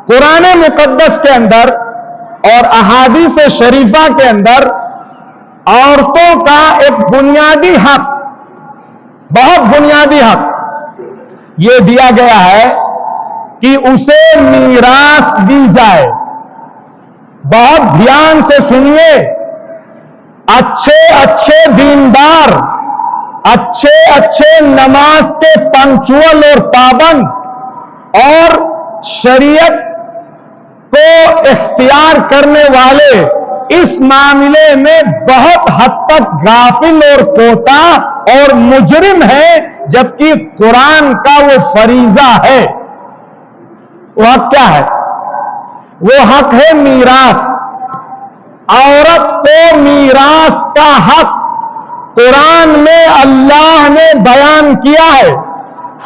قرآن مقدس کے اندر اور احادیث شریفہ کے اندر عورتوں کا ایک بنیادی حق، بہت بنیادی حق یہ دیا گیا ہے کہ اسے میراث دی جائے۔ بہت دھیان سے سنیے، اچھے اچھے دیندار، اچھے اچھے نماز کے پنکچوئل اور پابند اور شریعت کو اختیار کرنے والے اس معاملے میں بہت حد تک غافل اور کوتاہ اور مجرم ہے، جبکہ قرآن کا وہ فریضہ ہے۔ وہ حق کیا ہے؟ وہ حق ہے میراث۔ عورت کو میراث کا حق قرآن میں اللہ نے بیان کیا ہے۔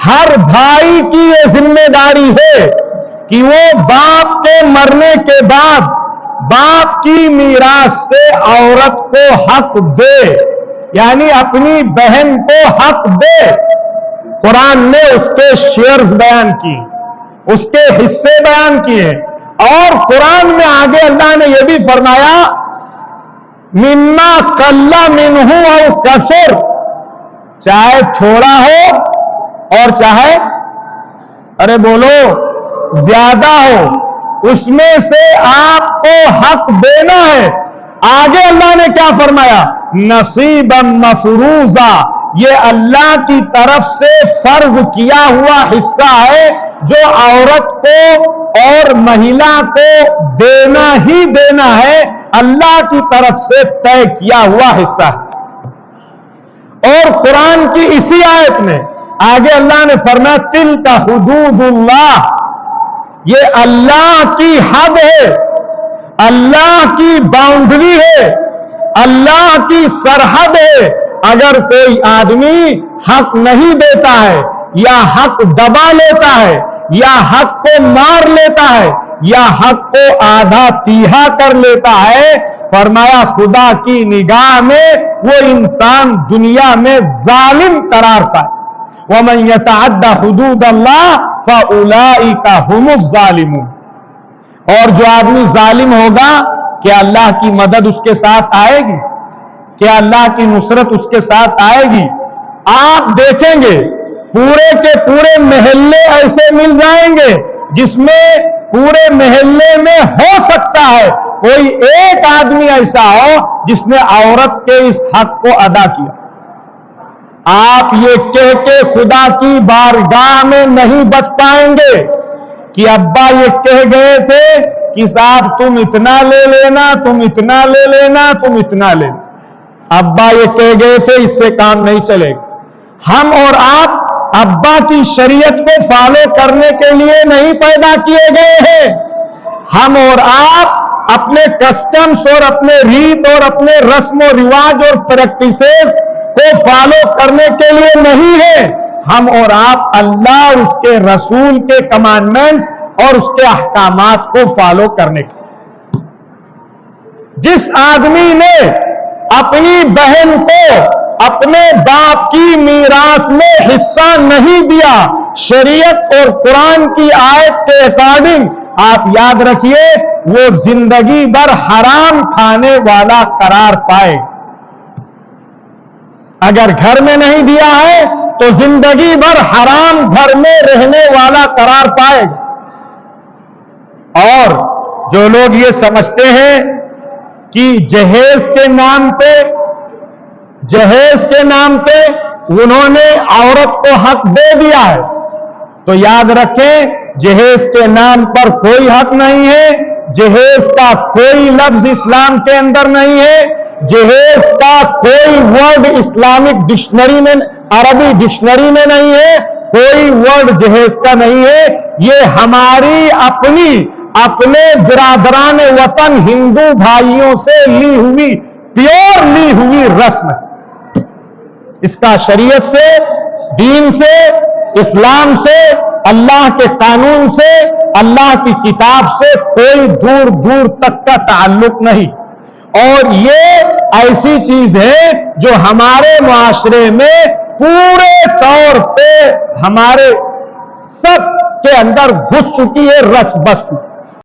ہر بھائی کی یہ ذمہ داری ہے کہ وہ باپ کے مرنے کے بعد باپ کی میراث سے عورت کو حق دے، یعنی اپنی بہن کو حق دے۔ قرآن نے اس کے شیئرز بیان کی، اس کے حصے بیان کیے، اور قرآن میں آگے اللہ نے یہ بھی فرمایا مما قل منہ او کثر، چاہے تھوڑا ہو اور چاہے ارے بولو زیادہ ہو، اس میں سے آپ کو حق دینا ہے۔ آگے اللہ نے کیا فرمایا؟ نصیبا مفروضا، یہ اللہ کی طرف سے فرض کیا ہوا حصہ ہے جو عورت کو اور مہیلا کو دینا ہی دینا ہے، اللہ کی طرف سے طے کیا ہوا حصہ ہے۔ اور قرآن کی اسی آیت میں آگے اللہ نے فرمایا تلک حدود اللہ، یہ اللہ کی حد ہے، اللہ کی باؤنڈری ہے، اللہ کی سرحد ہے۔ اگر کوئی آدمی حق نہیں دیتا ہے یا حق دبا لیتا ہے یا حق کو مار لیتا ہے یا حق کو آدھا تیہا کر لیتا ہے، فرمایا خدا کی نگاہ میں وہ انسان دنیا میں ظالم قرار پائے۔ وَمَن يَتَعَدَّ حُدُودَ اللَّهِ فَأُولَئِكَ هُمُ الظَّالِمُونَ، اور جو آدمی ظالم ہوگا کیا اللہ کی مدد اس کے ساتھ آئے گی؟ کیا اللہ کی نصرت اس کے ساتھ آئے گی؟ آپ دیکھیں گے پورے کے پورے محلے ایسے مل جائیں گے جس میں پورے محلے میں ہو سکتا ہے کوئی ایک آدمی ایسا ہو جس نے عورت کے اس حق کو ادا کیا۔ آپ یہ کہہ کے خدا کی بارگاہ میں نہیں بچ پائیں گے کہ ابا یہ کہہ گئے تھے کہ صاحب تم اتنا لے لینا، تم اتنا لے لینا، تم اتنا لے لینا۔ ابا یہ کہہ گئے تھے، اس سے کام نہیں چلے گا۔ ہم اور آپ ابا کی شریعت کو فالو کرنے کے لیے نہیں پیدا کیے گئے ہیں۔ ہم اور آپ اپنے کسٹمز اور اپنے ریت اور اپنے رسم و رواج اور پریکٹسز کو فالو کرنے کے لیے نہیں ہے۔ ہم اور آپ اللہ اور اس کے رسول کے کمانڈمنٹس اور اس کے احکامات کو فالو کرنے کے لیے۔ جس آدمی نے اپنی بہن کو اپنے باپ کی میراث میں حصہ نہیں دیا شریعت اور قرآن کی آیت کے اکارڈنگ، آپ یاد رکھیے وہ زندگی بھر حرام کھانے والا قرار پائے۔ اگر گھر میں نہیں دیا ہے تو زندگی بھر حرام گھر میں رہنے والا قرار پائے گا۔ اور جو لوگ یہ سمجھتے ہیں کہ جہیز کے نام پہ انہوں نے عورت کو حق دے دیا ہے، تو یاد رکھیں جہیز کے نام پر کوئی حق نہیں ہے، جہیز کا کوئی لفظ اسلام کے اندر نہیں ہے، جہیز کا کوئی ورڈ اسلامک ڈکشنری میں، عربی ڈکشنری میں نہیں ہے، کوئی ورڈ جہیز کا نہیں ہے۔ یہ ہماری اپنے برادران وطن ہندو بھائیوں سے لی ہوئی پیور لی ہوئی رسم ہے۔ اس کا شریعت سے، دین سے، اسلام سے، اللہ کے قانون سے، اللہ کی کتاب سے کوئی دور دور تک کا تعلق نہیں۔ اور یہ ایسی چیز ہے جو ہمارے معاشرے میں پورے طور پہ ہمارے سب کے اندر گھس چکی ہے، رچ بس چکی ہے۔